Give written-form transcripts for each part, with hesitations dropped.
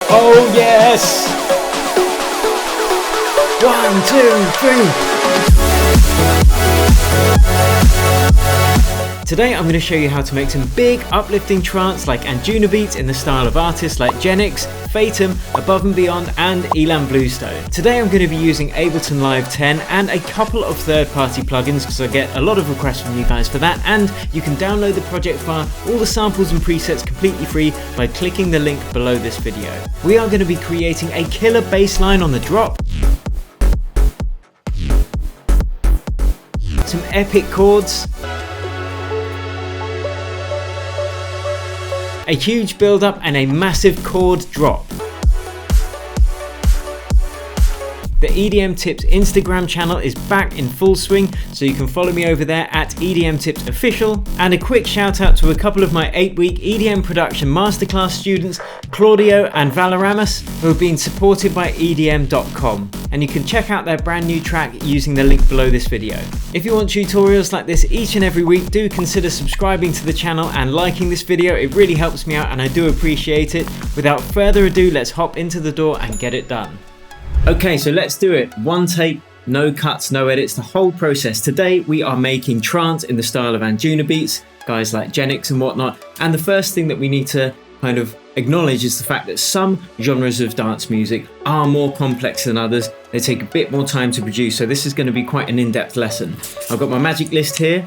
Oh yes! 1, 2, 3. Today I'm going to show you how to make some big uplifting trance like Anjunabeats in the style of artists like Genix, Fatum, Above and Beyond and Elan Bluestone. Today I'm going to be using Ableton Live 10 and a couple of third-party plugins because I get a lot of requests from you guys for that, and you can download the project file, all the samples and presets completely free by clicking the link below this video. We are going to be creating a killer bass line on the drop, some epic chords, a huge build up and a massive chord drop. The EDM Tips Instagram channel is back in full swing, so you can follow me over there at EDM Tips Official. And a quick shout out to a couple of my 8-week EDM production masterclass students, Claudio and Valeramus, who have been supported by EDM.com. And you can check out their brand new track using the link below this video. If you want tutorials like this each and every week, do consider subscribing to the channel and liking this video. It really helps me out and I do appreciate it. Without further ado, let's hop into the door and get it done. Okay, so let's do it. One take, no cuts, no edits, the whole process. Today we are making trance in the style of Anjunabeats, guys like Genix and whatnot. And the first thing that we need to kind of acknowledge is the fact that some genres of dance music are more complex than others. They take a bit more time to produce, so this is going to be quite an in-depth lesson. I've got my magic list here.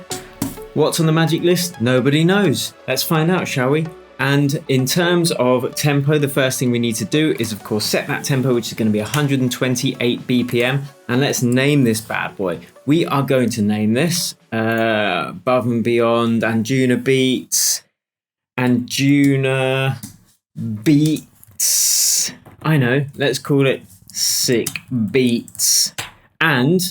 What's on the magic list? Nobody knows. Let's find out, shall we? And in terms of tempo, the first thing we need to do is, of course, set that tempo, which is going to be 128 BPM. And let's name this bad boy. We are going to name this Above and Beyond Anjunabeats. Anjunabeats. I know, let's call it Sick Beats. And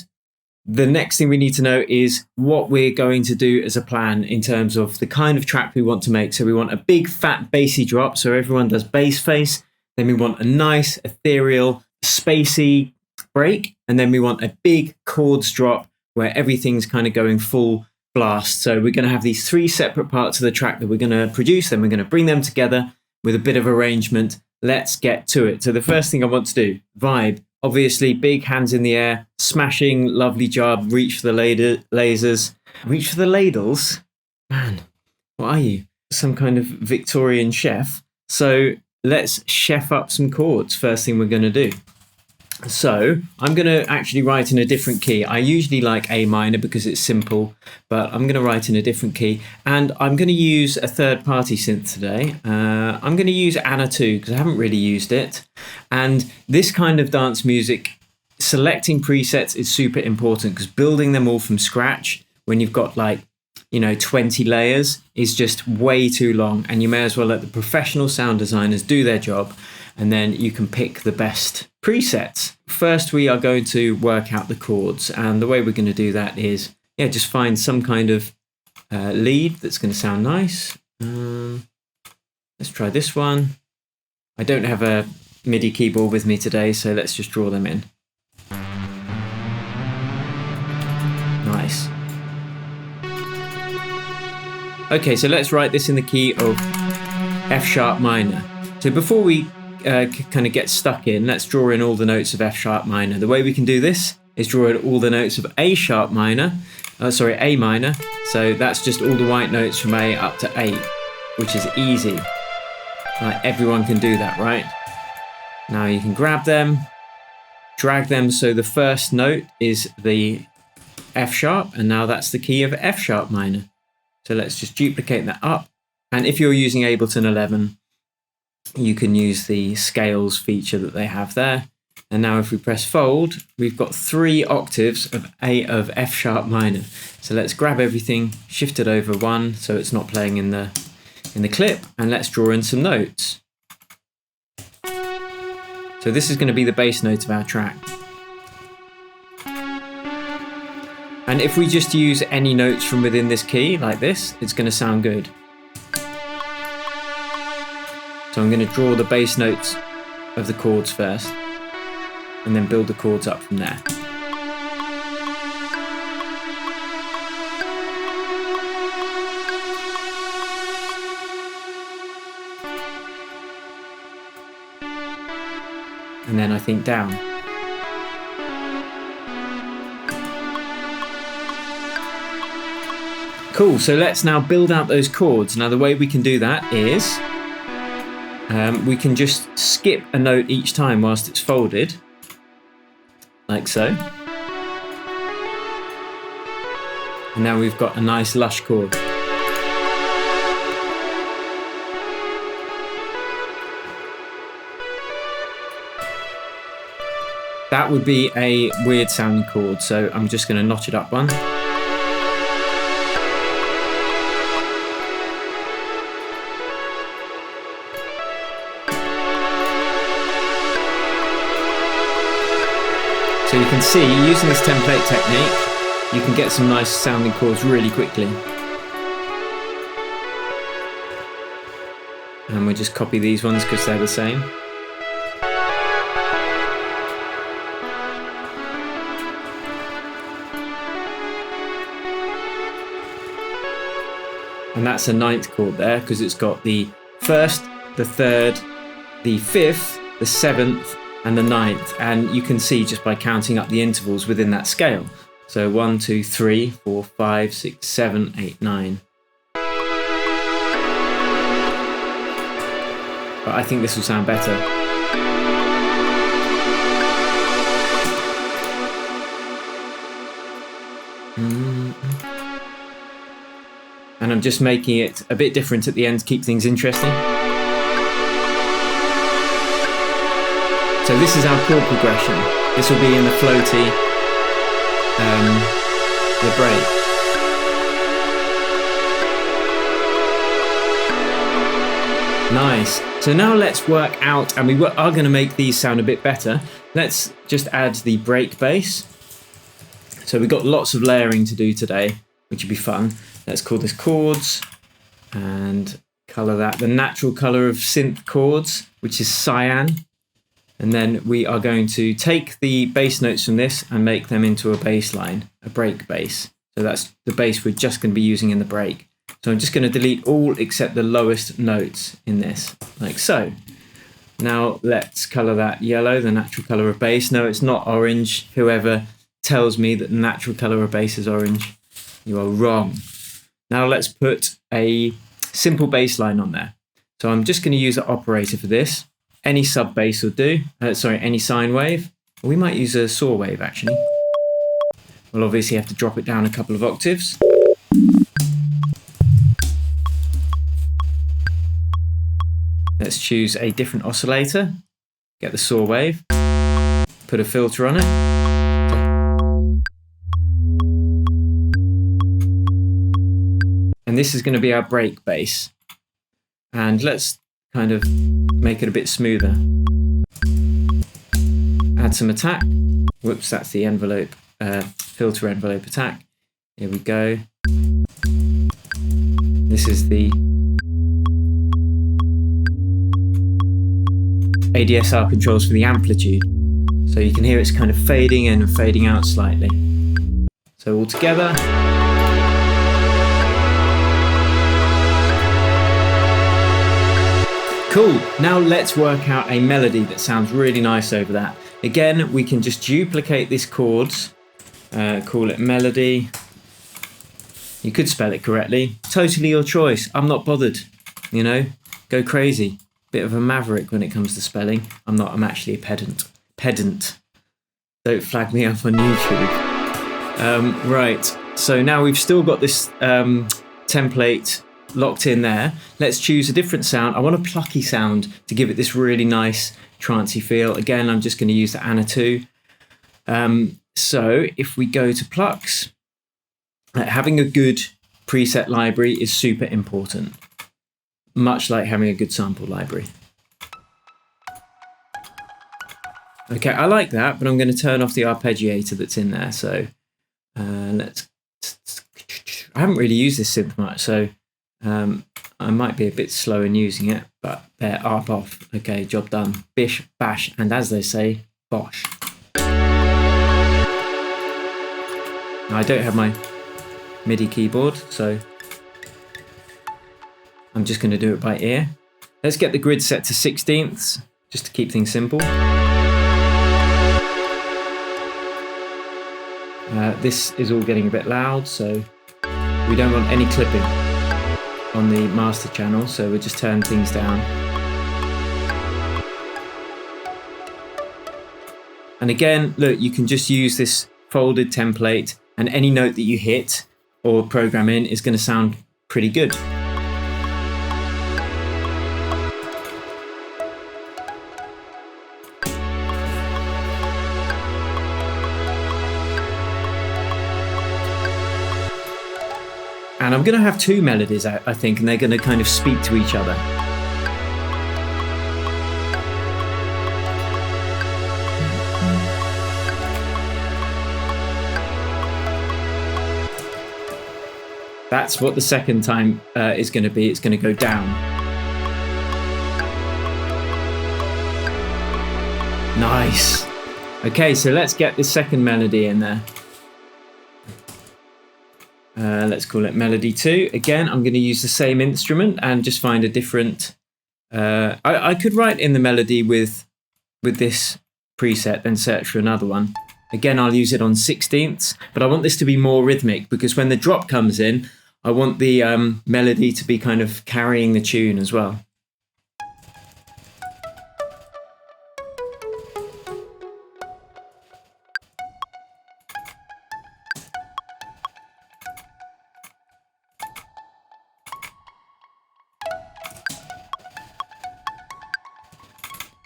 the next thing we need to know is what we're going to do as a plan in terms of the kind of track we want to make. So we want a big fat bassy drop, so everyone does bass face. Then we want a nice ethereal spacey break, and then we want a big chords drop where everything's kind of going full blast. So we're going to have these 3 separate parts of the track that we're going to produce, then we're going to bring them together with a bit of arrangement. Let's get to it. So the first thing I want to do, vibe. Obviously, big hands in the air, smashing, lovely job, reach for the lasers. Reach for the ladles? Man, what are you? Some kind of Victorian chef? So let's chef up some chords, first thing we're going to do. So I'm going to actually write in a different key. I usually like A minor because it's simple, but I'm going to write in a different key. And I'm going to use a third-party synth today. I'm going to use Anna 2 because I haven't really used it. And this kind of dance music, selecting presets is super important because building them all from scratch when you've got 20 layers is just way too long, and you may as well let the professional sound designers do their job, and then you can pick the best presets. First, we are going to work out the chords, and the way we're going to do that is, just find some kind of lead that's going to sound nice. Let's try this one. I don't have a MIDI keyboard with me today, so let's just draw them in. Nice. Okay, so let's write this in the key of F sharp minor. So before we kind of get stuck in, let's draw in all the notes of F sharp minor. The way we can do this is draw in all the notes of A minor. So that's just all the white notes from A up to A, which is easy. Like everyone can do that, right? Now you can grab them, drag them so the first note is the F sharp, and now that's the key of F sharp minor. So let's just duplicate that up. And if you're using Ableton 11, you can use the scales feature that they have there. And now if we press fold, we've got 3 octaves of F sharp minor. So let's grab everything, shift it over 1 so it's not playing in the clip, and let's draw in some notes. So this is going to be the bass note of our track. And if we just use any notes from within this key, like this, it's going to sound good. So I'm going to draw the bass notes of the chords first, and then build the chords up from there. and then I think down. Cool, so let's now build out those chords. Now the way we can do that is we can just skip a note each time whilst it's folded, like so. And now we've got a nice lush chord. That would be a weird sounding chord, so I'm just going to notch it up one. So you can see, using this template technique, you can get some nice sounding chords really quickly. And we'll just copy these ones because they're the same. And that's a ninth chord there because it's got the first, the third, the fifth, the seventh, and the ninth. And you can see just by counting up the intervals within that scale. So 1, 2, 3, 4, 5, 6, 7, 8, 9. But I think this will sound better. And I'm just making it a bit different at the end to keep things interesting. So this is our chord progression. This will be in the floaty, the break. Nice. So now let's work out, and we are going to make these sound a bit better. Let's just add the break bass. So we've got lots of layering to do today, which would be fun. Let's call this chords and color that the natural color of synth chords, which is cyan. And then we are going to take the bass notes from this and make them into a bass line, a break bass. So that's the bass we're just going to be using in the break. So I'm just going to delete all except the lowest notes in this, like so. Now let's color that yellow, the natural color of bass. No, it's not orange. Whoever tells me that the natural color of bass is orange, you are wrong. Now let's put a simple bass line on there. So I'm just going to use an operator for this. Any sub bass will do. Any sine wave. We might use a saw wave actually. We'll obviously have to drop it down a couple of octaves. Let's choose a different oscillator. Get the saw wave. Put a filter on it. And this is going to be our break bass. And let's kind of make it a bit smoother. Add some attack. Whoops, that's the envelope, filter envelope attack. Here we go. This is the ADSR controls for the amplitude. So you can hear it's kind of fading in and fading out slightly. So all together. Cool, now let's work out a melody that sounds really nice over that. Again, we can just duplicate these chords, call it melody. You could spell it correctly, totally your choice. I'm not bothered, you know, go crazy. Bit of a maverick when it comes to spelling. I'm actually a pedant. Don't flag me up on YouTube. Right, so now we've still got this template locked in there. Let's choose a different sound. I want a plucky sound to give it this really nice trancey feel. Again, I'm just going to use the Anna 2. So if we go to plucks, having a good preset library is super important. Much like having a good sample library. Okay, I like that, but I'm going to turn off the arpeggiator that's in there. So I haven't really used this synth much, so I might be a bit slow in using it, but they're arp off. Okay, job done. Bish, bash, and as they say, bosh. Now, I don't have my MIDI keyboard, so I'm just going to do it by ear. Let's get the grid set to 16ths. just to keep things simple. This is all getting a bit loud, so we don't want any clipping on the master channel, so we'll just turn things down. And again, look, you can just use this folded template, and any note that you hit or program in is going to sound pretty good. And I'm going to have two melodies, I think, and they're going to kind of speak to each other. That's what the second time is going to be. It's going to go down. Nice. Okay, so let's get the second melody in there. Let's call it melody 2. Again, I'm going to use the same instrument and just find a different... I could write in the melody with this preset, then search for another one. Again, I'll use it on 16ths, but I want this to be more rhythmic, because when the drop comes in, I want the melody to be kind of carrying the tune as well.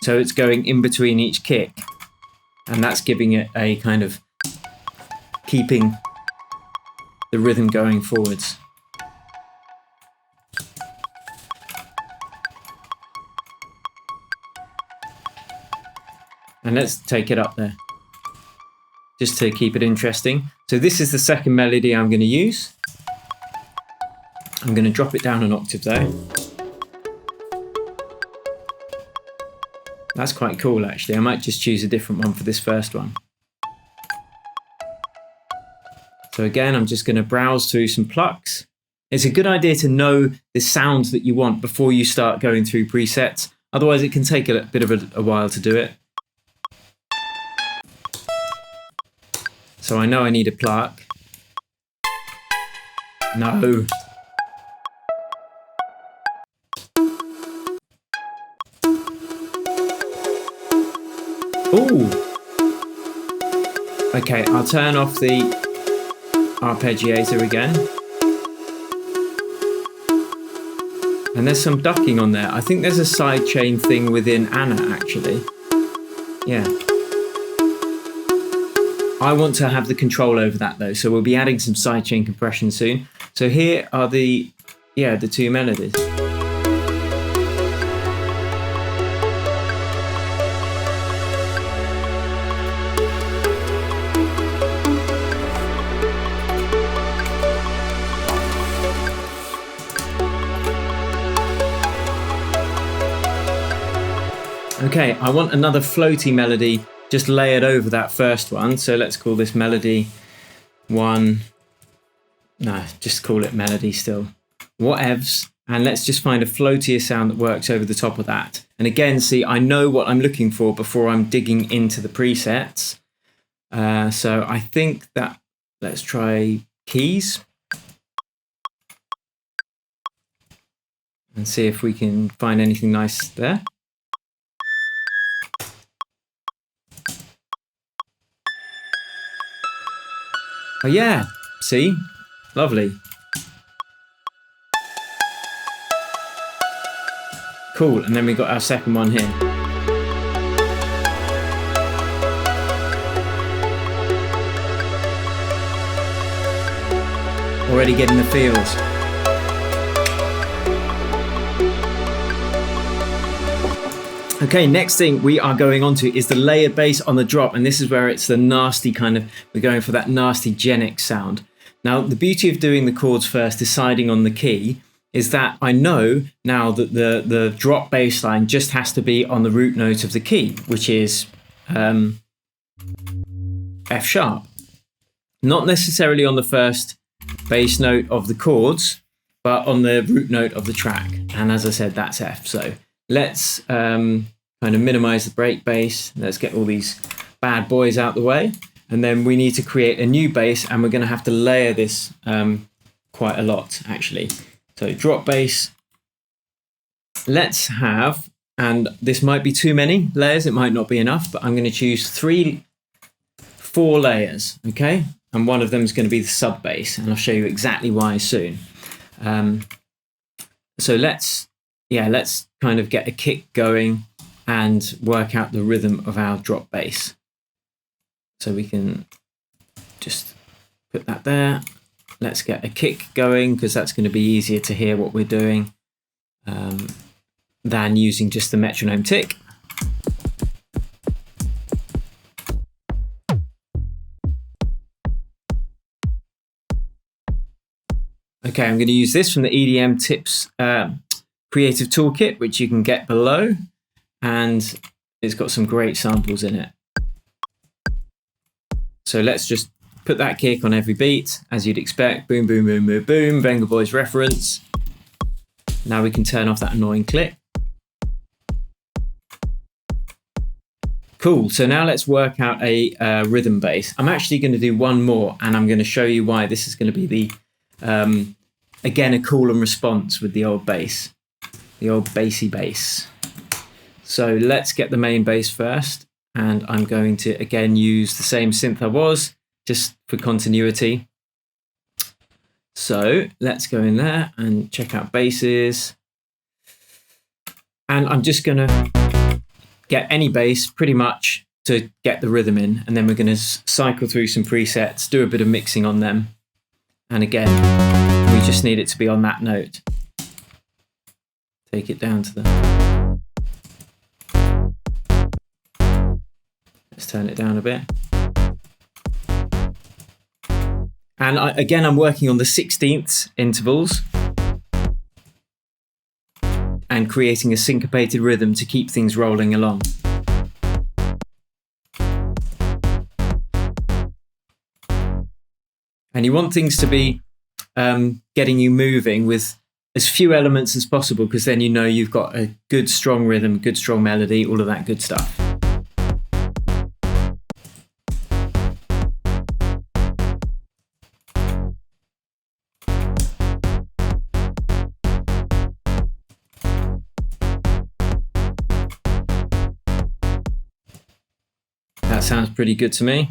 So it's going in between each kick, and that's giving it a kind of keeping the rhythm going forwards. And let's take it up there, just to keep it interesting. So this is the second melody I'm going to use. I'm going to drop it down an octave though. That's quite cool, actually. I might just choose a different one for this first one. So again, I'm just going to browse through some plucks. It's a good idea to know the sounds that you want before you start going through presets. Otherwise, it can take a bit of a while to do it. So I know I need a pluck. No. Ooh. Okay, I'll turn off the arpeggiator again. And there's some ducking on there. I think there's a sidechain thing within Anna, actually. Yeah. I want to have the control over that though, so we'll be adding some sidechain compression soon. So here are the two melodies. Okay, I want another floaty melody just layered over that first one. So let's call this melody 1. No, just call it melody still. Whatevs. And let's just find a floatier sound that works over the top of that. And again, see, I know what I'm looking for before I'm digging into the presets. So I think that, let's try keys. And see if we can find anything nice there. Oh yeah, see? Lovely. Cool, and then we got our second one here. Already getting the feels. Okay, next thing we are going on to is the layered bass on the drop, and this is where it's the nasty kind of, we're going for that nasty Genix sound. Now, the beauty of doing the chords first, deciding on the key, is that I know now that the drop bass line just has to be on the root note of the key, which is F sharp. Not necessarily on the first bass note of the chords, but on the root note of the track. And as I said, that's F. So let's kind kind of minimize the break bass. Let's get all these bad boys out the way. And then we need to create a new bass, and we're going to have to layer this quite a lot, actually. So drop bass. Let's have, and this might be too many layers, it might not be enough, but I'm going to choose 4 layers, okay? And one of them is going to be the sub bass, and I'll show you exactly why soon. So let's kind of get a kick going and work out the rhythm of our drop bass. So we can just put that there. Let's get a kick going, because that's going to be easier to hear what we're doing than using just the metronome tick. Okay, I'm going to use this from the EDM Tips Creative Toolkit, which you can get below, and it's got some great samples in it. So let's just put that kick on every beat, as you'd expect. Boom, boom, boom, boom, boom. Venga Boys reference. Now we can turn off that annoying click. Cool, so now let's work out a rhythm bass. I'm actually going to do one more, and I'm going to show you why this is going to be the, again, a call and response with the old bass, the old bassy bass. So let's get the main bass first, and I'm going to, again, use the same synth I was, just for continuity. So let's go in there and check out basses. And I'm just going to get any bass pretty much to get the rhythm in, and then we're going to cycle through some presets, do a bit of mixing on them, and again we just need it to be on that note. Take it down to the, let's turn it down a bit, and again I'm working on the 16ths intervals and creating a syncopated rhythm to keep things rolling along. And you want things to be getting you moving with as few elements as possible, because then you know you've got a good strong rhythm, good strong melody, all of that good stuff. That sounds pretty good to me.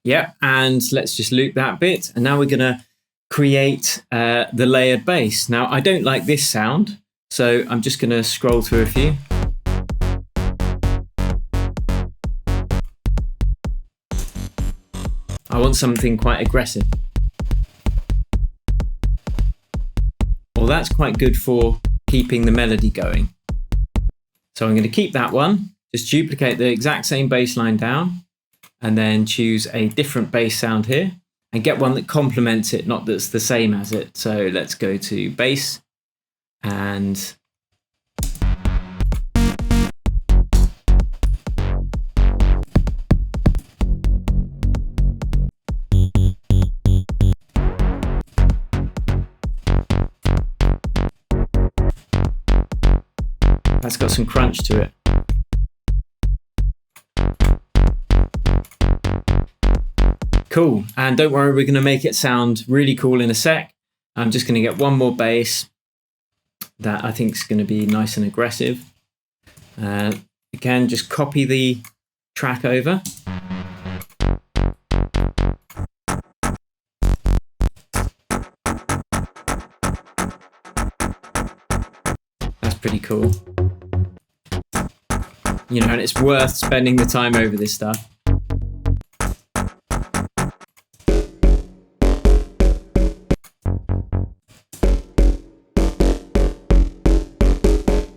Yeah, and let's just loop that bit. And now we're going to create the layered bass. Now, I don't like this sound, so I'm just going to scroll through a few. I want something quite aggressive. Well, that's quite good for keeping the melody going. So I'm going to keep that one, just duplicate the exact same bass line down, and then choose a different bass sound here and get one that complements it, not that's the same as it. So let's go to bass and that's got some crunch to it. Cool, and don't worry, we're going to make it sound really cool in a sec. I'm just going to get one more bass that I think is going to be nice and aggressive. Again, just copy the track over. That's pretty cool. You know, and it's worth spending the time over this stuff.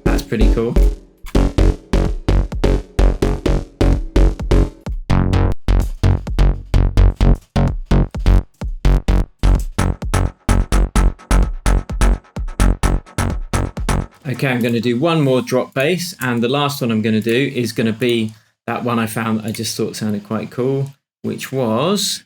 That's pretty cool. Okay, I'm going to do one more drop bass, and the last one I'm going to do is going to be that one I found that I just thought sounded quite cool, which was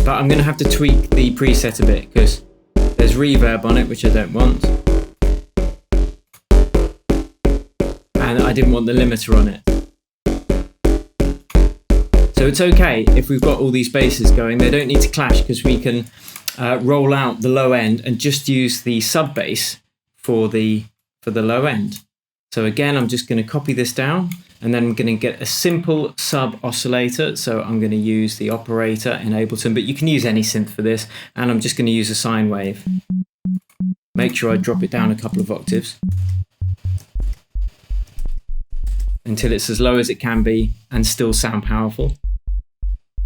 but I'm going to have to tweak the preset a bit because there's reverb on it, which I don't want. And I didn't want the limiter on it. So it's okay if we've got all these basses going. They don't need to clash because we can roll out the low end and just use the sub bass for the low end. So again, I'm just going to copy this down, and then I'm going to get a simple sub oscillator. So I'm going to use the operator in Ableton, but you can use any synth for this. And I'm just going to use a sine wave. Make sure I drop it down a couple of octaves until it's as low as it can be and still sound powerful.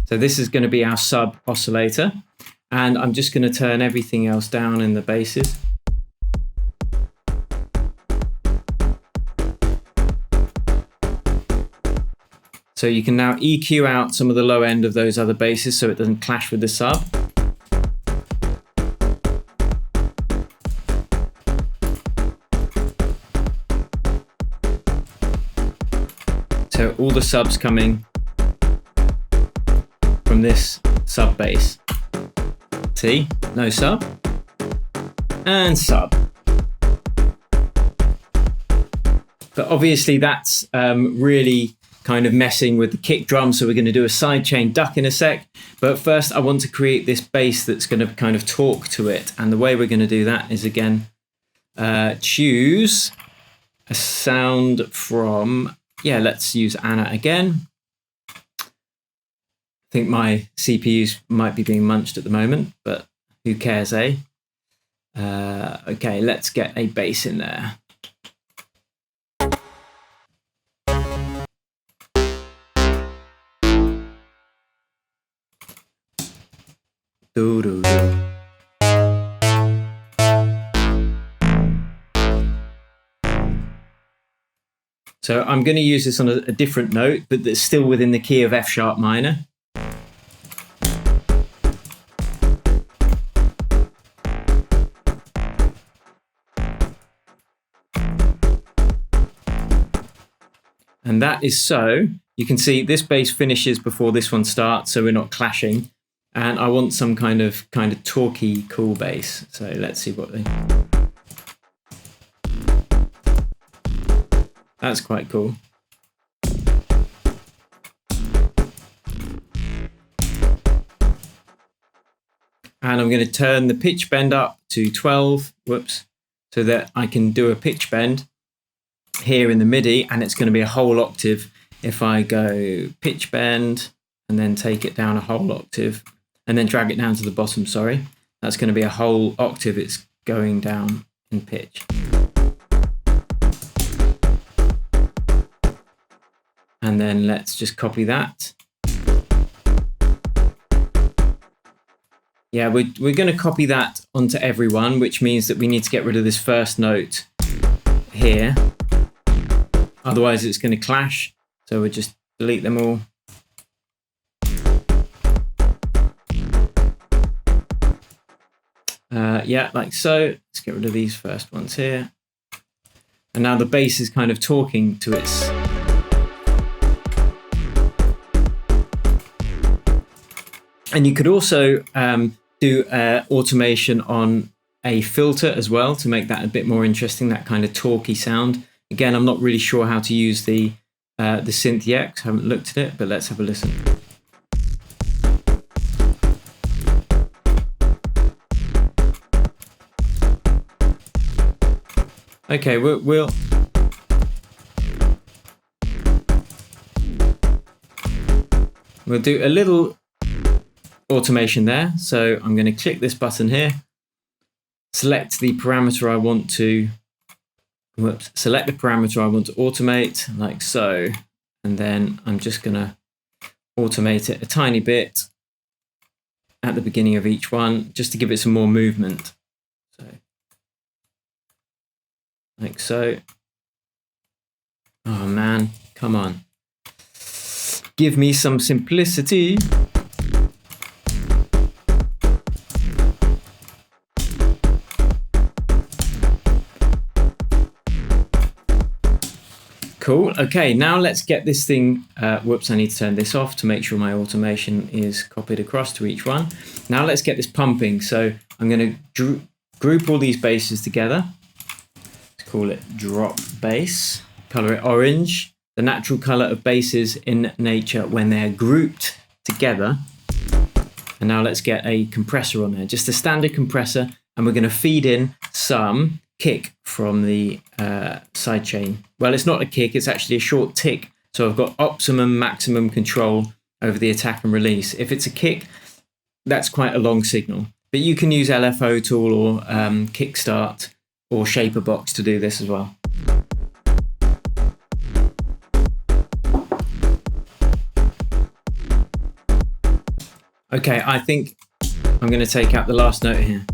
So this is going to be our sub oscillator, and I'm just going to turn everything else down in the basses. So you can now EQ out some of the low end of those other basses so it doesn't clash with the sub. So all the subs coming from this sub bass. See, no sub and sub. But obviously that's really kind of messing with the kick drum, so we're going to do a sidechain duck in a sec. But first I want to create this bass that's going to kind of talk to it, and the way we're going to do that is again choose a sound from, let's use Anna again. I think my CPUs might be being munched at the moment, but who cares, eh? Okay, let's get a bass in there. Do, do, do. So I'm going to use this on a different note, but that's still within the key of F sharp minor. And that is so, you can see this bass finishes before this one starts, so we're not clashing. And I want some kind of talky, cool bass. So let's see what they... That's quite cool. And I'm going to turn the pitch bend up to 12, so that I can do a pitch bend here in the MIDI, and it's going to be a whole octave. If I go pitch bend and then take it down a whole octave and then drag it down to the bottom, sorry, that's going to be a whole octave. It's going down in pitch. And then let's just copy that. Yeah, we're going to copy that onto everyone, which means that we need to get rid of this first note here. Otherwise it's going to clash. So we'll just delete them all. Yeah, like so. Let's get rid of these first ones here. And now the bass is kind of talking to its... And you could also do automation on a filter as well to make that a bit more interesting, that kind of talky sound. Again, I'm not really sure how to use the synth yet, 'cause I haven't looked at it, but let's have a listen. Okay, we'll do a little automation there. So I'm going to click this button here, select the parameter I want to, select the parameter I want to automate, like so, and then I'm just going to automate it a tiny bit at the beginning of each one, just to give it some more movement. So, like so. Oh man, come on. Give me some simplicity. Cool. Okay, now let's get this thing. Whoops, I need to turn this off to make sure my automation is copied across to each one. Now let's get this pumping. So I'm going to group all these basses together. Let's call it drop bass. Color it orange. The natural color of basses in nature when they're grouped together. And now let's get a compressor on there, just a standard compressor, and we're going to feed in some kick from the sidechain. Well, it's not a kick, it's actually a short tick. So I've got optimum, maximum control over the attack and release. If it's a kick, that's quite a long signal. But you can use LFO tool or Kickstart or Shaper Box to do this as well. Okay, I think I'm going to take out the last note here,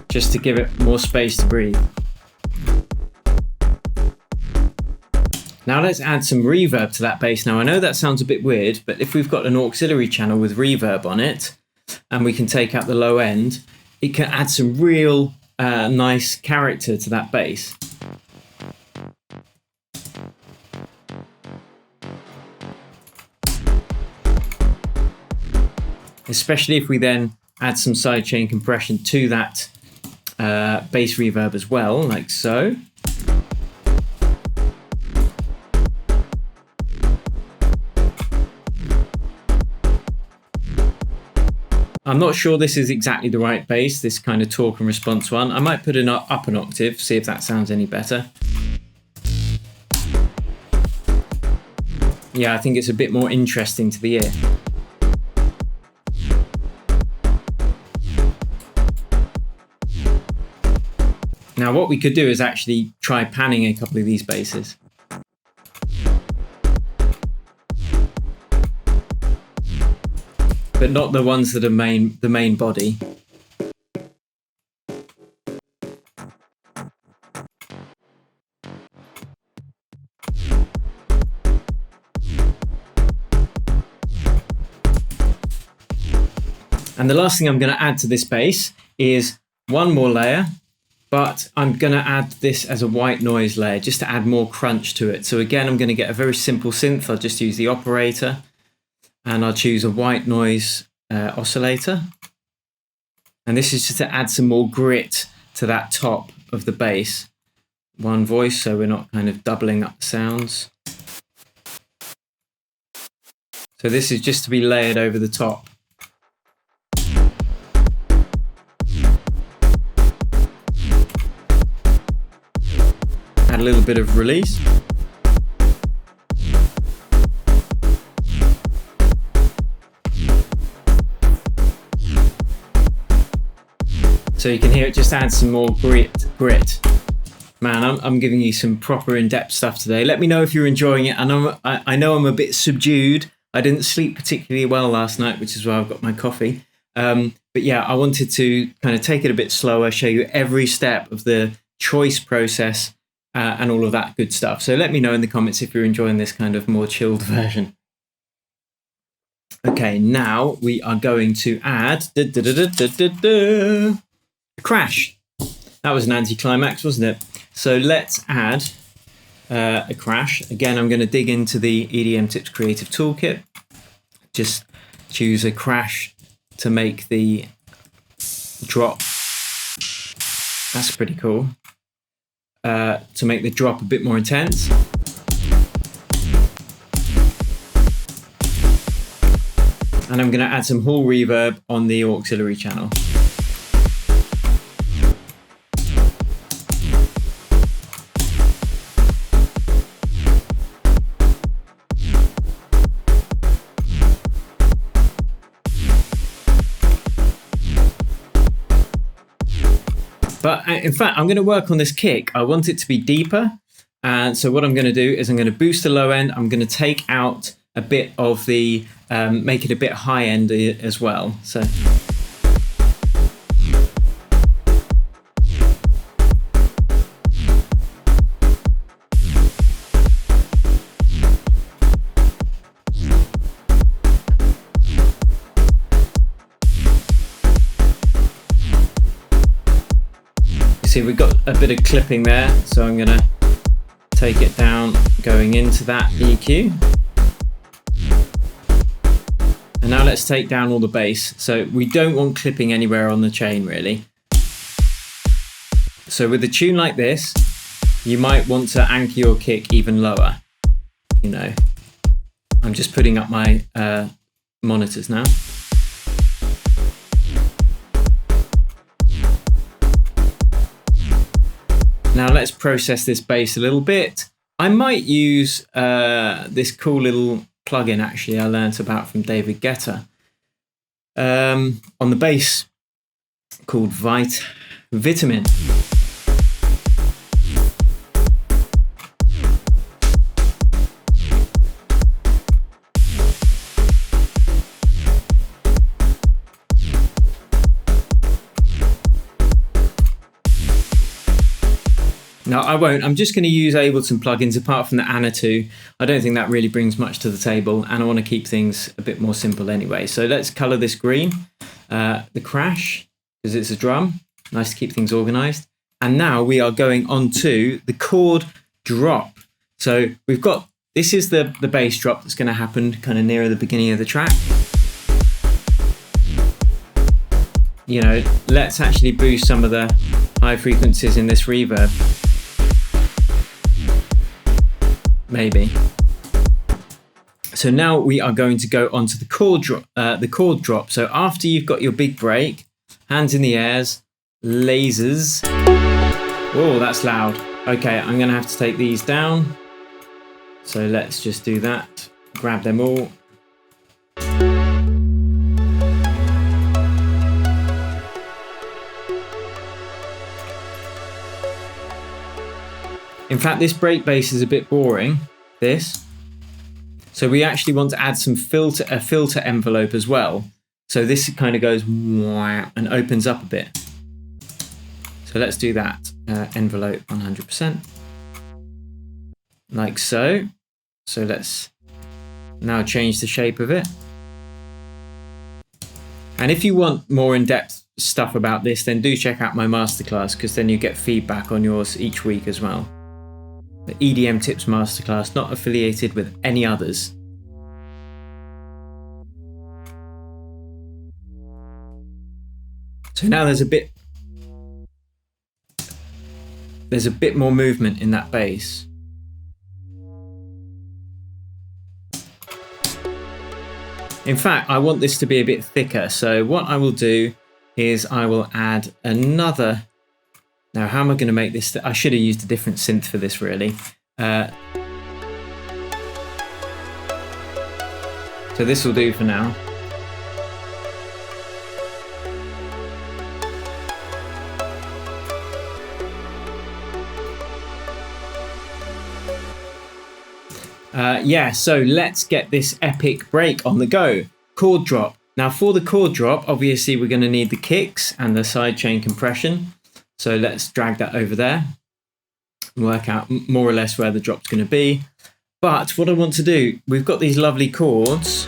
just to give it more space to breathe. Now let's add some reverb to that bass. Now I know that sounds a bit weird, but if we've got an auxiliary channel with reverb on it, and we can take out the low end, it can add some real nice character to that bass. Especially if we then add some sidechain compression to that bass reverb as well, like so. I'm not sure this is exactly the right bass, this kind of talk and response one. I might put it up an octave, see if that sounds any better. Yeah, I think it's a bit more interesting to the ear. Now what we could do is actually try panning a couple of these basses. But not the ones that are the main body. And the last thing I'm going to add to this bass is one more layer. But I'm going to add this as a white noise layer just to add more crunch to it. So again, I'm going to get a very simple synth. I'll just use the operator and I'll choose a white noise oscillator. And this is just to add some more grit to that top of the bass. One voice, so we're not kind of doubling up the sounds. So this is just to be layered over the top. Add a little bit of release. So you can hear it just adds some more grit. Man, I'm giving you some proper in-depth stuff today. Let me know if you're enjoying it. I know I'm a bit subdued. I didn't sleep particularly well last night, which is why I've got my coffee. But yeah, I wanted to kind of take it a bit slower, show you every step of the choice process and all of that good stuff. So let me know in the comments if you're enjoying this kind of more chilled version. Okay, now we are going to add a crash. That was an anticlimax, wasn't it? So let's add a crash. Again, I'm going to dig into the EDM Tips Creative Toolkit. Just choose a crash to make the drop. That's pretty cool. To make the drop a bit more intense. And I'm going to add some hall reverb on the auxiliary channel. But in fact, I'm going to work on this kick. I want it to be deeper. And so what I'm going to do is I'm going to boost the low end. I'm going to take out a bit of the, make it a bit high end as well. So. See, we've got a bit of clipping there, so I'm gonna take it down going into that EQ. And now let's take down all the bass. So we don't want clipping anywhere on the chain really. So with a tune like this, you might want to anchor your kick even lower. You know, I'm just putting up my monitors now. Now let's process this bass a little bit. I might use this cool little plugin actually I learnt about from David Guetta on the bass called Vitamin. No, I won't. I'm just going to use Ableton plugins apart from the Anna 2. I don't think that really brings much to the table, and I want to keep things a bit more simple anyway. So let's color this green, the crash, because it's a drum. Nice to keep things organized. And now we are going on to the chord drop. So we've got, this is the bass drop that's going to happen kind of nearer the beginning of the track. You know, let's actually boost some of the high frequencies in this reverb. Maybe. So now we are going to go onto the chord drop. So after you've got your big break, hands in the airs, lasers. Oh, that's loud. Okay, I'm going to have to take these down. So let's just do that. Grab them all. In fact, this break bass is a bit boring, this. So we actually want to add some a filter envelope as well. So this kind of goes and opens up a bit. So let's do that. Envelope 100%. Like so. So let's now change the shape of it. And if you want more in-depth stuff about this, then do check out my masterclass, because then you get feedback on yours each week as well. The EDM Tips Masterclass, not affiliated with any others. So now there's a bit more movement in that bass. In fact, I want this to be a bit thicker. So what I will do is I will add another. Now, how am I going to make this? I should have used a different synth for this, really. So this will do for now. Yeah, so let's get this epic break on the go. Chord drop. Now, for the chord drop, obviously, we're going to need the kicks and the sidechain compression. So let's drag that over there, work out more or less where the drop's going to be. But what I want to do, we've got these lovely chords.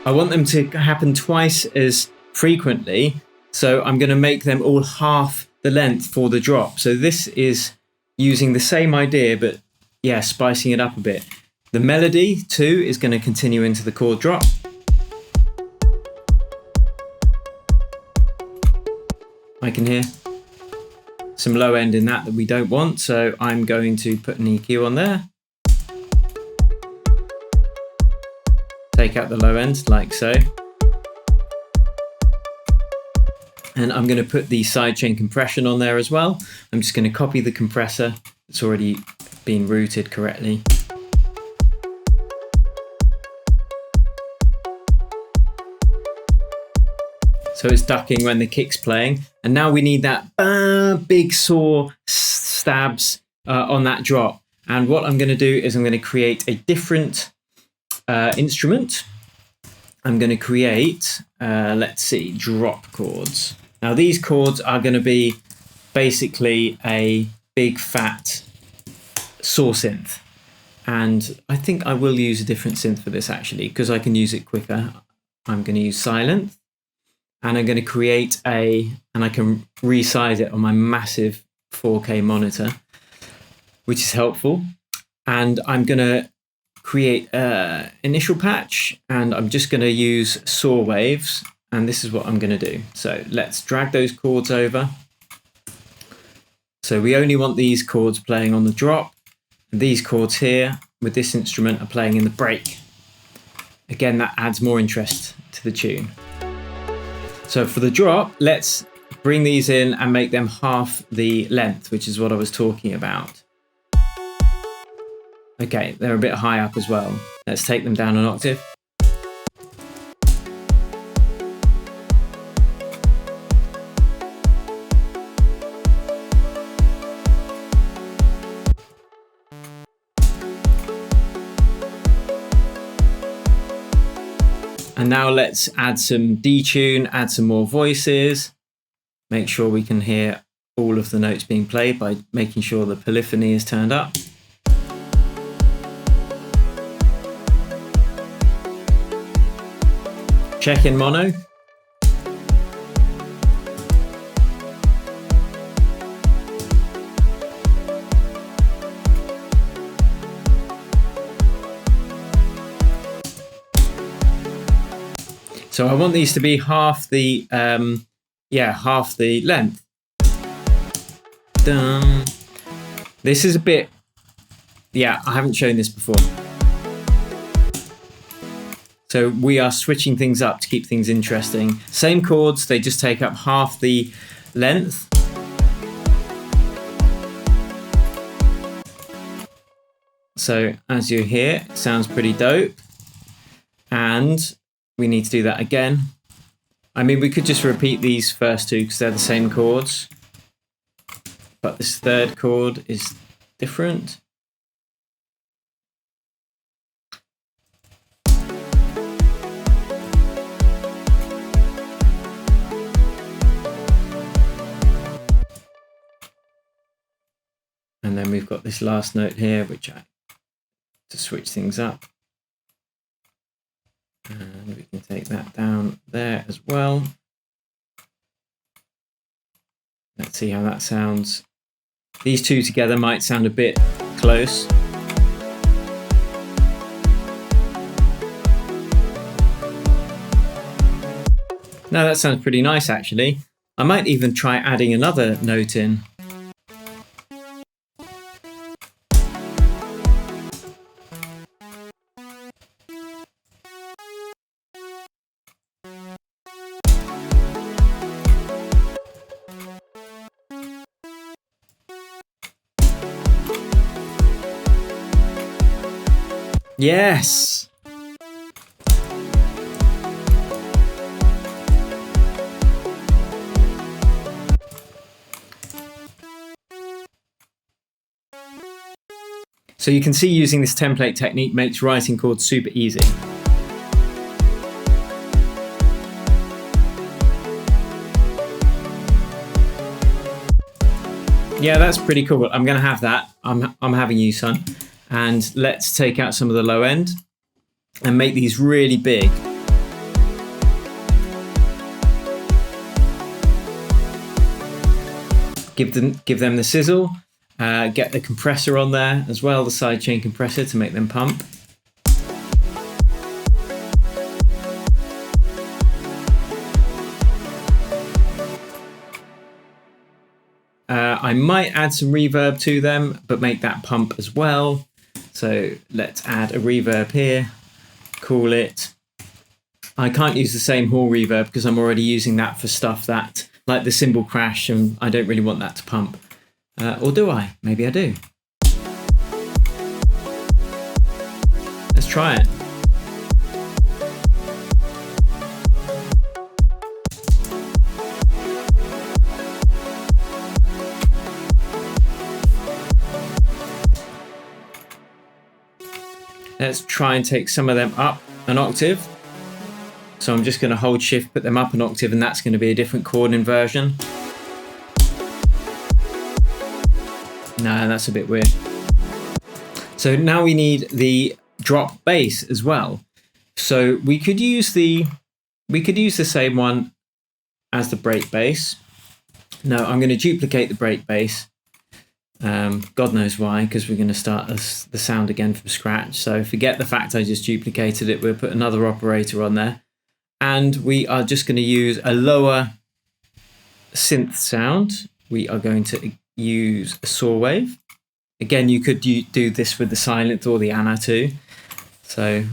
I want them to happen twice as frequently. So I'm going to make them all half the length for the drop. So this is using the same idea, but yeah, spicing it up a bit. The melody too is going to continue into the chord drop. I can hear some low end in that we don't want, so I'm going to put an EQ on there. Take out the low end like so. And I'm going to put the sidechain compression on there as well. I'm just going to copy the compressor. It's already been routed correctly. So it's ducking when the kick's playing. And now we need that big saw stabs on that drop. And what I'm going to do is I'm going to create a different instrument. I'm going to create, let's see, drop chords. Now these chords are going to be basically a big fat saw synth. And I think I will use a different synth for this actually, because I can use it quicker. I'm going to use Silent, and I'm going to create and I can resize it on my massive 4K monitor, which is helpful. And I'm going to create an initial patch, and I'm just going to use saw waves. And this is what I'm going to do. So let's drag those chords over. So we only want these chords playing on the drop. And these chords here with this instrument are playing in the break. Again, that adds more interest to the tune. So for the drop, let's bring these in and make them half the length, which is what I was talking about. Okay, they're a bit high up as well. Let's take them down an octave. And now let's add some detune, add some more voices, make sure we can hear all of the notes being played by making sure the polyphony is turned up. Check in mono. So I want these to be half the length. Dun. This is a bit, I haven't shown this before. So we are switching things up to keep things interesting. Same chords, they just take up half the length. So as you hear, it sounds pretty dope. And we need to do that again. I mean, we could just repeat these first two because they're the same chords. But this third chord is different. And then we've got this last note here, which to switch things up. And we can take that down there as well. Let's see how that sounds. These two together might sound a bit close. No, that sounds pretty nice actually. I might even try adding another note in. Yes! So you can see using this template technique makes writing chords super easy. Yeah, that's pretty cool. I'm going to have that. I'm having you, son. And let's take out some of the low end and make these really big. Give them the sizzle. Get the compressor on there as well, the sidechain compressor, to make them pump. I might add some reverb to them, but make that pump as well. So let's add a reverb here, call it. I can't use the same hall reverb because I'm already using that for stuff that, like the cymbal crash, and I don't really want that to pump. Or do I? Maybe I do. Let's try it. Let's try and take some of them up an octave. So I'm just going to hold shift, put them up an octave, and that's going to be a different chord inversion. No, that's a bit weird. So now we need the drop bass as well. So we could use the same one as the break bass. No, I'm going to duplicate the break bass. God knows why, because we're going to start the sound again from scratch. So forget the fact I just duplicated it. We'll put another operator on there. And we are just going to use a lower synth sound. We are going to use a saw wave. Again, you could do this with the Silent or the Anna too. So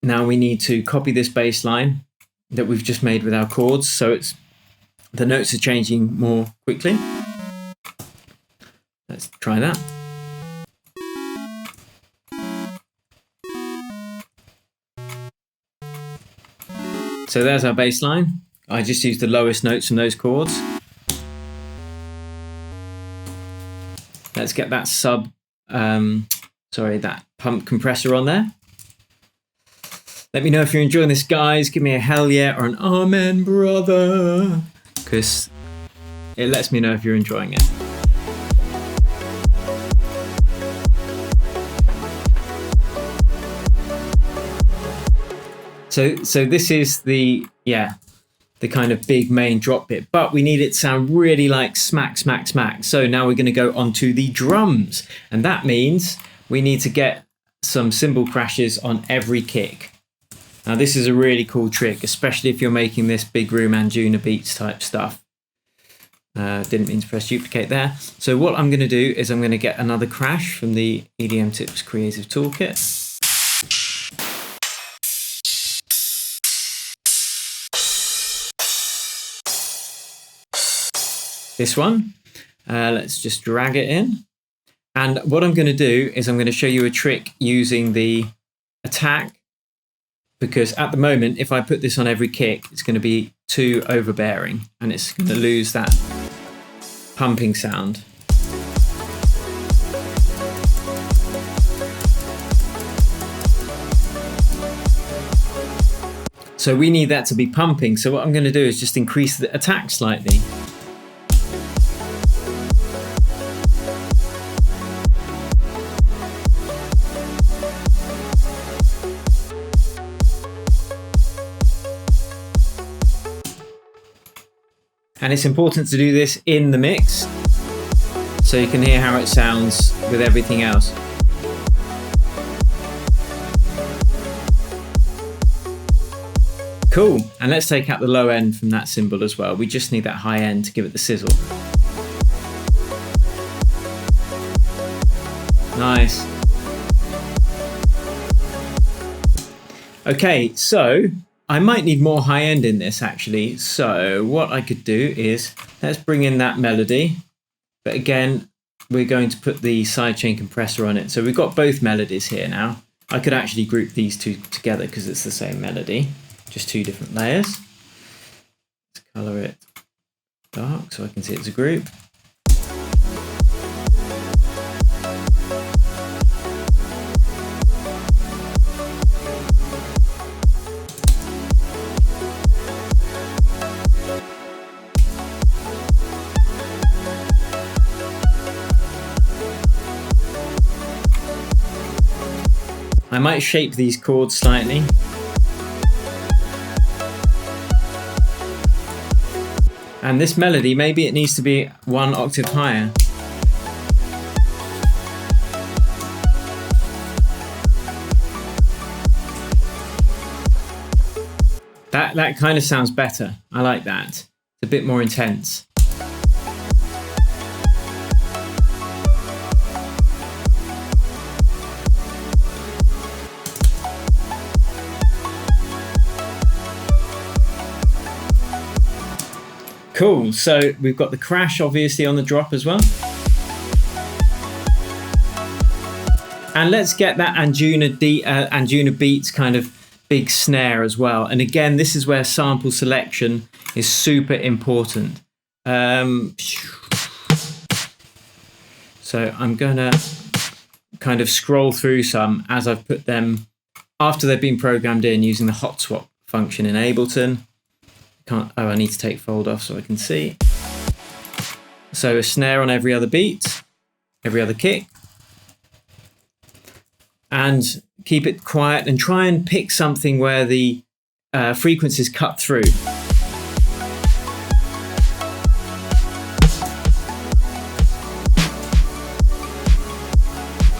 now we need to copy this bass line that we've just made with our chords. So the notes are changing more quickly. Let's try that. So there's our bass line. I just used the lowest notes from those chords. Let's get that that pump compressor on there. Let me know if you're enjoying this, guys. Give me a hell yeah or an amen, brother, because it lets me know if you're enjoying it. So this is the kind of big main drop bit, but we need it to sound really like smack, smack, smack. So now we're going to go onto the drums, and that means we need to get some cymbal crashes on every kick. Now this is a really cool trick, especially if you're making this big room Anjunabeats type stuff. Didn't mean to press duplicate there. So what I'm going to do is I'm going to get another crash from the EDM Tips Creative Toolkit. This one. Let's just drag it in. And what I'm going to do is I'm going to show you a trick using the attack, because at the moment, if I put this on every kick, it's going to be too overbearing and it's going to lose that pumping sound. So we need that to be pumping. So what I'm going to do is just increase the attack slightly. And it's important to do this in the mix so you can hear how it sounds with everything else. Cool. And let's take out the low end from that cymbal as well. We just need that high end to give it the sizzle. Nice. Okay, so I might need more high end in this actually. So what I could do is let's bring in that melody. But again, we're going to put the sidechain compressor on it. So we've got both melodies here now. I could actually group these two together because it's the same melody, just two different layers. Let's color it dark so I can see it's a group. I might shape these chords slightly. And this melody, maybe it needs to be 1 octave higher. That kind of sounds better. I like that. It's a bit more intense. Cool, so we've got the crash obviously on the drop as well. And let's get that Anjunabeats kind of big snare as well. And again, this is where sample selection is super important. So I'm gonna kind of scroll through some as I've put them after they've been programmed in using the hot swap function in Ableton. I need to take fold off so I can see. So a snare on every other beat, every other kick. and keep it quiet and try and pick something where the frequencies cut through.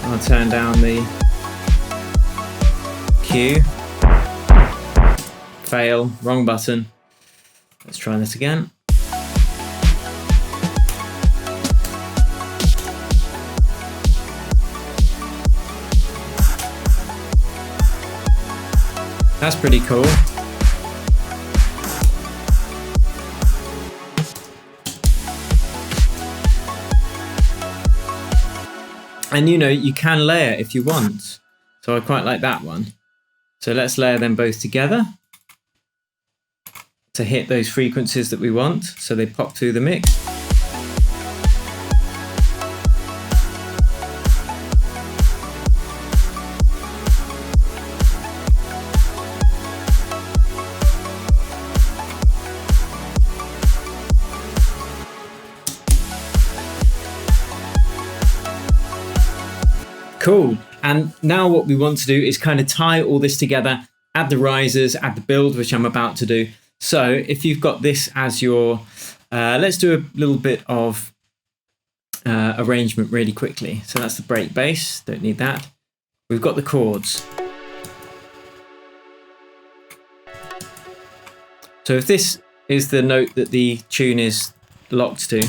I'll turn down the Q. Fail, wrong button. Let's try this again. That's pretty cool. And you know, you can layer if you want. So I quite like that one. So let's layer them both together to hit those frequencies that we want, so they pop through the mix. Cool. And now what we want to do is kind of tie all this together, add the risers, add the build, which I'm about to do. So if you've got this as your, let's do a little bit of arrangement really quickly. So that's the break bass, don't need that. We've got the chords. So if this is the note that the tune is locked to,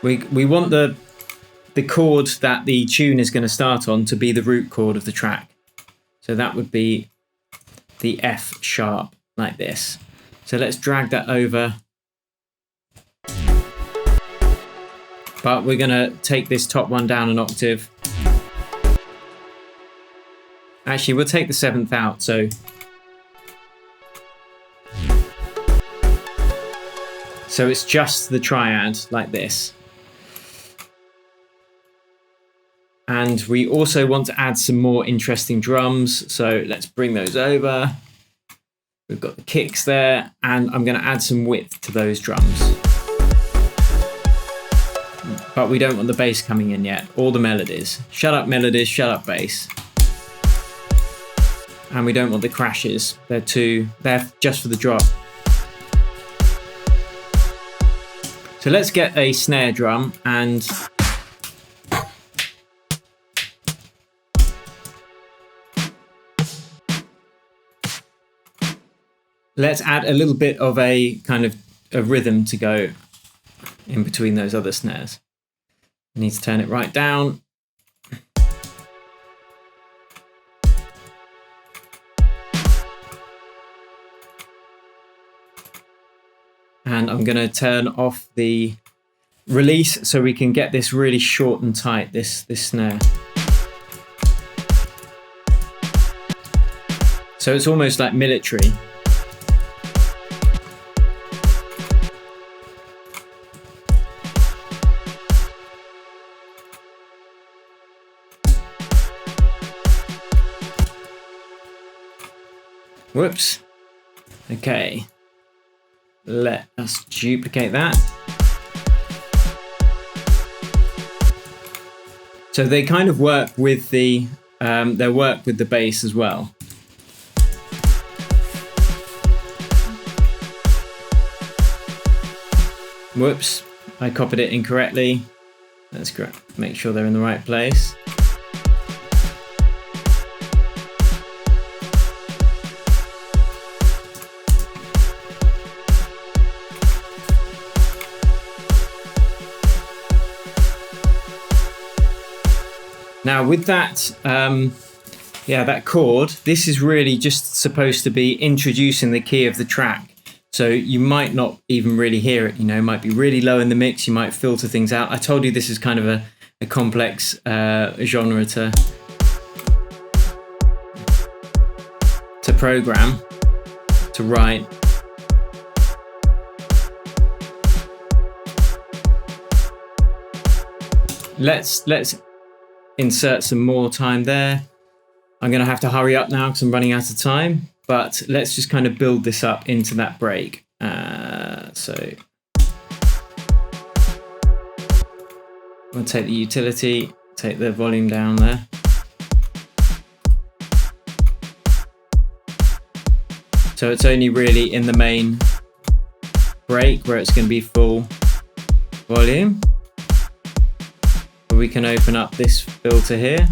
we want the chord that the tune is going to start on to be the root chord of the track. So that would be the F sharp, like this. So let's drag that over. But we're going to take this top one down an octave. Actually, we'll take the 7th out. So it's just the triad, like this. And we also want to add some more interesting drums. So let's bring those over. We've got the kicks there, and I'm going to add some width to those drums. But we don't want the bass coming in yet, or the melodies. Shut up melodies, shut up bass. And we don't want the crashes. They're just for the drop. So let's get a snare drum and let's add a little bit of a kind of a rhythm to go in between those other snares. I need to turn it right down. And I'm going to turn off the release so we can get this really short and tight, this snare. So it's almost like military. Whoops. Okay. Let us duplicate that. So they kind of work with the bass as well. Whoops, I copied it incorrectly. Let's make sure they're in the right place. Now with that, that chord, this is really just supposed to be introducing the key of the track. So you might not even really hear it, you know, it might be really low in the mix, you might filter things out. I told you this is kind of a complex genre to program, to write. Let's insert some more time there. I'm going to have to hurry up now because I'm running out of time, but let's just kind of build this up into that break. So we'll take the utility, take the volume down there. So it's only really in the main break where it's going to be full volume. But we can open up this filter here.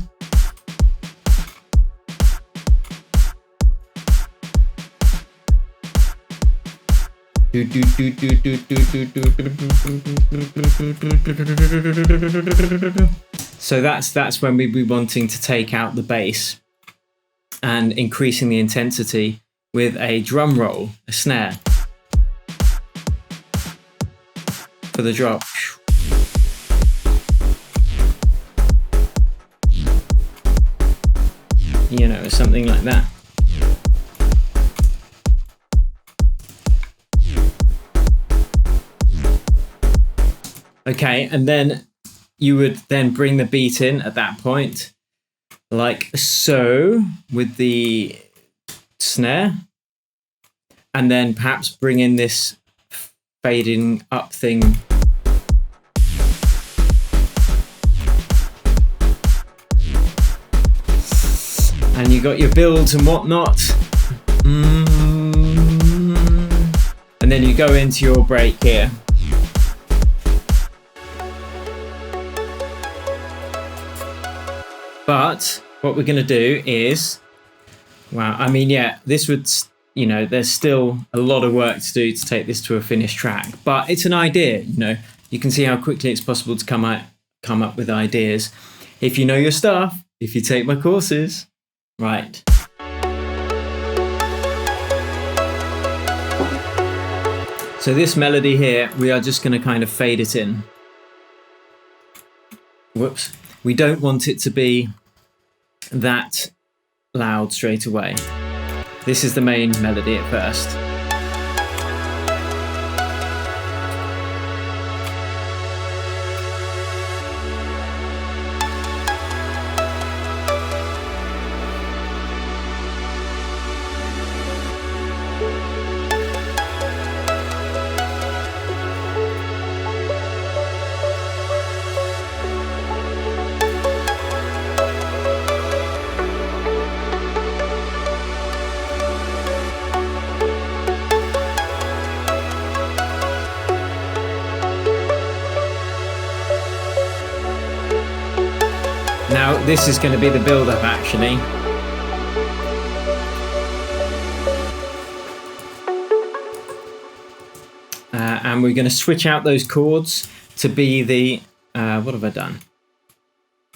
So that's when we'd be wanting to take out the bass and increasing the intensity with a drum roll, a snare for the drop. You know, something like that. Okay, and then you would then bring the beat in at that point, like so, with the snare, and then perhaps bring in this fading up thing. And you got your builds and whatnot. And then you go into your break here. But what we're going to do is, wow, I mean, yeah, this would, you know, there's still a lot of work to do to take this to a finished track, but it's an idea, you know, you can see how quickly it's possible to come up with ideas. If you know your stuff, if you take my courses, right. So this melody here, we are just going to kind of fade it in. Whoops. We don't want it to be that loud straight away. This is the main melody at first. Now this is going to be the build-up actually. And we're going to switch out those chords to be the, what have I done?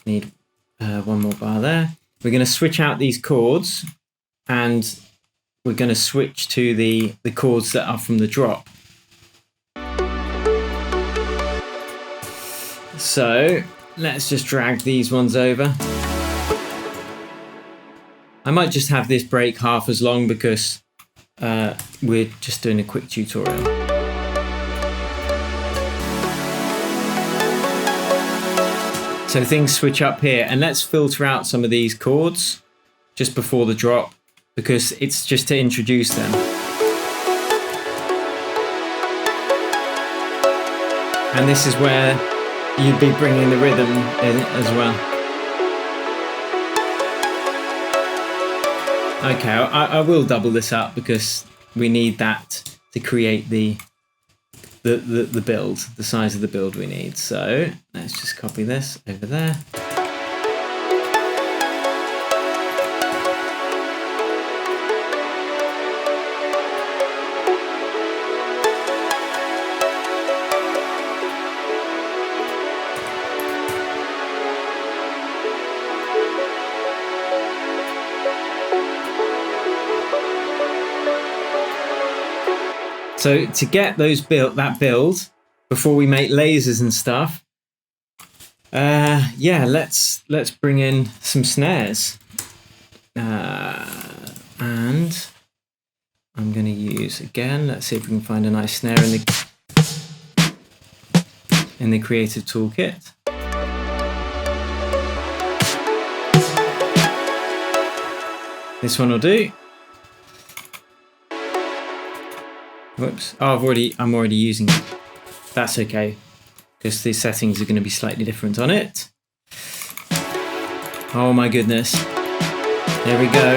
Need one more bar there. We're going to switch out these chords and we're going to switch to the chords that are from the drop. So let's just drag these ones over. I might just have this break half as long because we're just doing a quick tutorial. So things switch up here, and let's filter out some of these chords just before the drop because it's just to introduce them. And this is where you'd be bringing the rhythm in as well. Okay, I will double this up because we need that to create the build, the size of the build we need. So let's just copy this over there. So to get those that build before we make lasers and stuff, yeah, let's bring in some snares, and I'm going to use again. Let's see if we can find a nice snare in the Creative Toolkit. This one will do. Whoops! Oh, I'm already using it. That's okay, because the settings are going to be slightly different on it. Oh my goodness. There we go.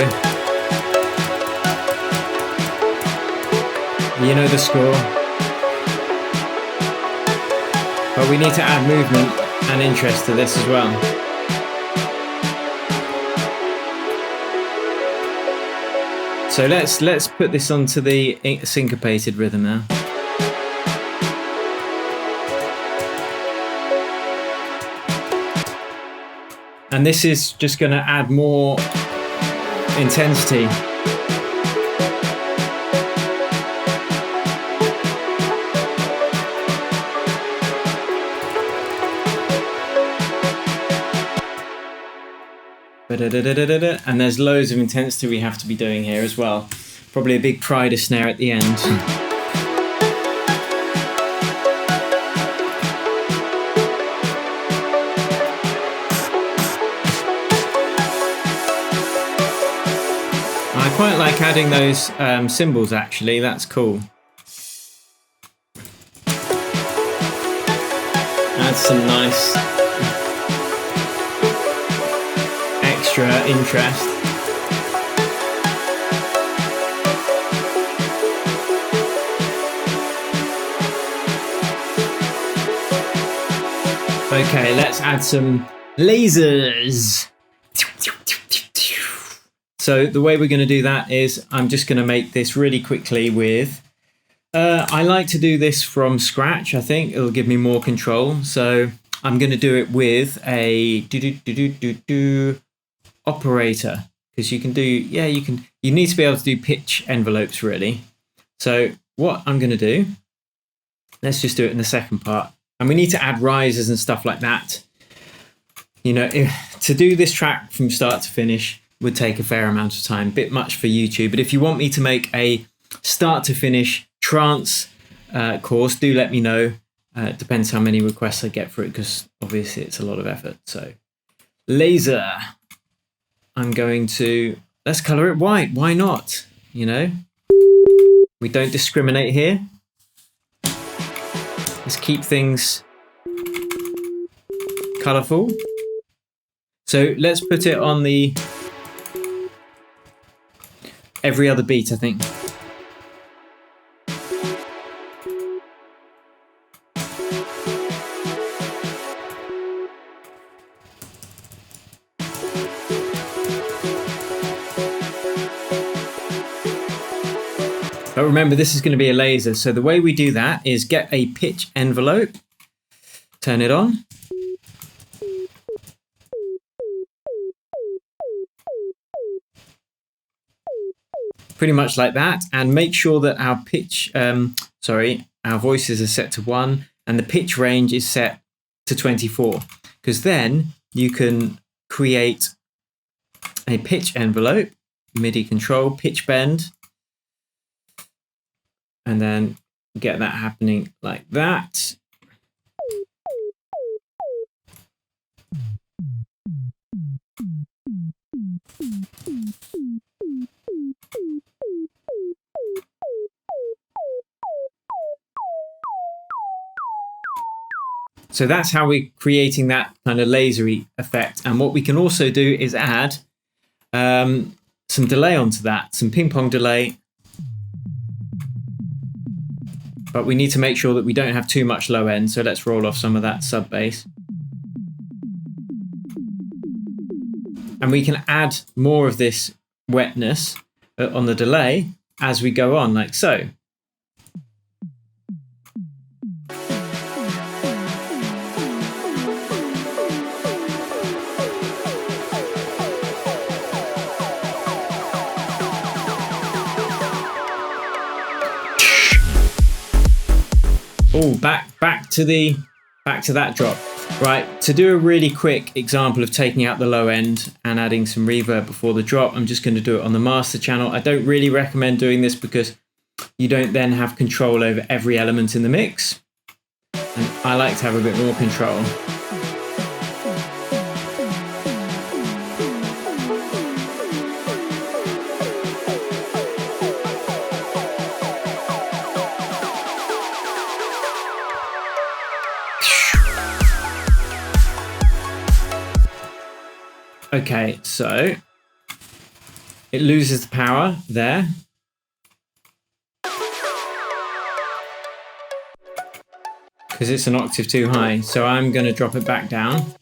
You know the score. But we need to add movement and interest to this as well. So let's put this onto the syncopated rhythm now. And this is just going to add more intensity. And there's loads of intensity we have to be doing here as well. Probably a big Prider snare at the end. I quite like adding those cymbals actually, that's cool. Adds some nice extra interest. Okay, let's add some lasers. So the way we're going to do that is I'm just going to make this really quickly with, I like to do this from scratch. I think it'll give me more control. So I'm going to do it with a operator, because you can do, yeah, you need to be able to do pitch envelopes really. So what I'm going to do, let's just do it in the second part. And we need to add risers and stuff like that. You know, to do this track from start to finish would take a fair amount of time, a bit much for YouTube. But if you want me to make a start to finish trance course, do let me know. It depends how many requests I get for it, because obviously it's a lot of effort. So laser, I'm going to, let's color it white. Why not? You know, we don't discriminate here. Let's keep things colorful. So let's put it on the every other beat, I think. But remember, this is going to be a laser. So the way we do that is get a pitch envelope, turn it on. Pretty much like that. And make sure that our pitch, our voices are set to 1 and the pitch range is set to 24. Because then you can create a pitch envelope, MIDI control, pitch bend, and then get that happening like that. So that's how we're creating that kind of lasery effect. And what we can also do is add some delay onto that, some ping pong delay. But we need to make sure that we don't have too much low end. So let's roll off some of that sub bass. And we can add more of this wetness on the delay as we go on, like so. Oh, back to that drop. Right, to do a really quick example of taking out the low end and adding some reverb before the drop, I'm just going to do it on the master channel. I don't really recommend doing this because you don't then have control over every element in the mix. And I like to have a bit more control. Okay, so it loses the power there. Because it's an octave too high. So I'm going to drop it back down.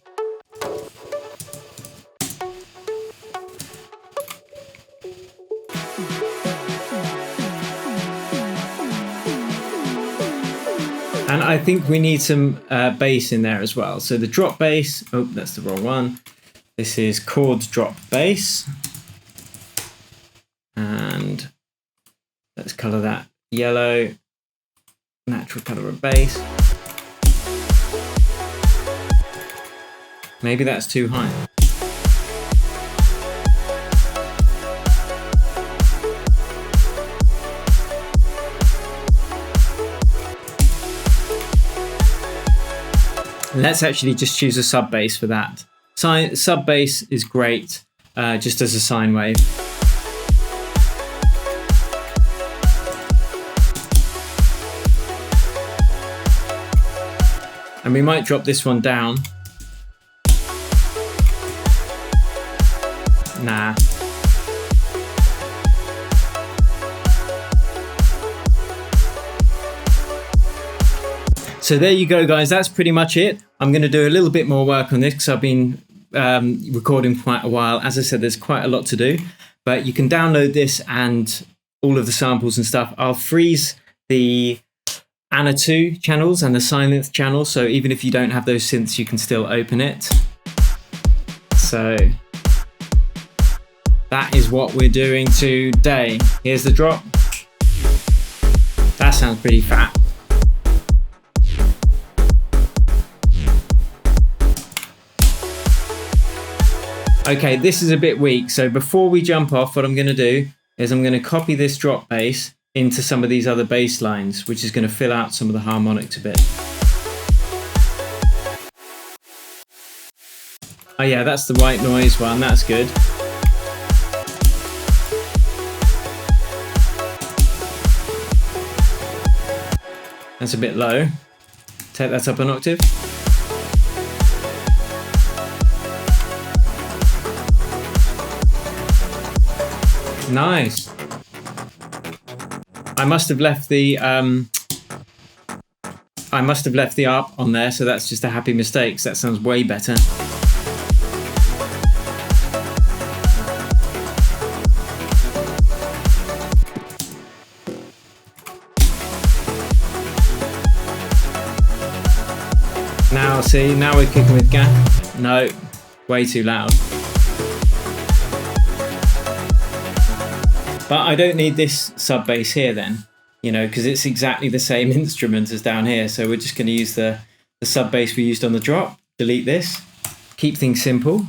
And I think we need some bass in there as well. So the drop bass, oh, that's the wrong one. This is Chord drop bass. And let's color that yellow, natural color of bass. Maybe that's too high. Let's actually just choose a sub bass for that. Sub bass is great, just as a sine wave. And we might drop this one down. Nah. So there you go, guys. That's pretty much it. I'm going to do a little bit more work on this because I've been recording quite a while. As I said, there's quite a lot to do, but you can download this and all of the samples and stuff. I'll freeze the Ana 2 channels and the Synth channel, so even if you don't have those synths, you can still open it. So that is what we're doing today. Here's the drop. That sounds pretty fat. Okay, this is a bit weak, so before we jump off, what I'm going to do is I'm going to copy this drop bass into some of these other bass lines, which is going to fill out some of the harmonics a bit. Oh yeah, that's the white noise one, that's good. That's a bit low. Take that up an octave. Nice. I must have left the ARP on there, so that's just a happy mistake. So that sounds way better. Now see, now we're kicking with gas. No, way too loud. But I don't need this sub bass here then, you know, because it's exactly the same instrument as down here. So we're just going to use the sub bass we used on the drop, delete this, keep things simple.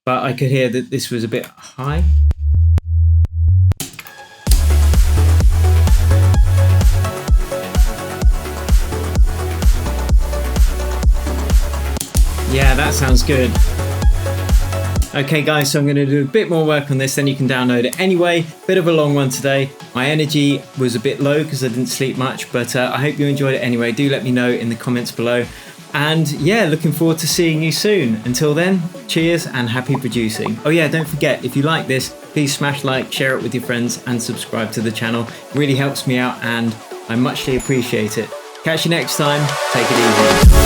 But I could hear that this was a bit high. Yeah, that sounds good. Okay guys, so I'm going to do a bit more work on this, then you can download it anyway. Bit of a long one today. My energy was a bit low because I didn't sleep much, but I hope you enjoyed it anyway. Do let me know in the comments below. And yeah, looking forward to seeing you soon. Until then, cheers and happy producing. Oh yeah, don't forget, if you like this, please smash like, share it with your friends and subscribe to the channel. It really helps me out and I muchly appreciate it. Catch you next time. Take it easy.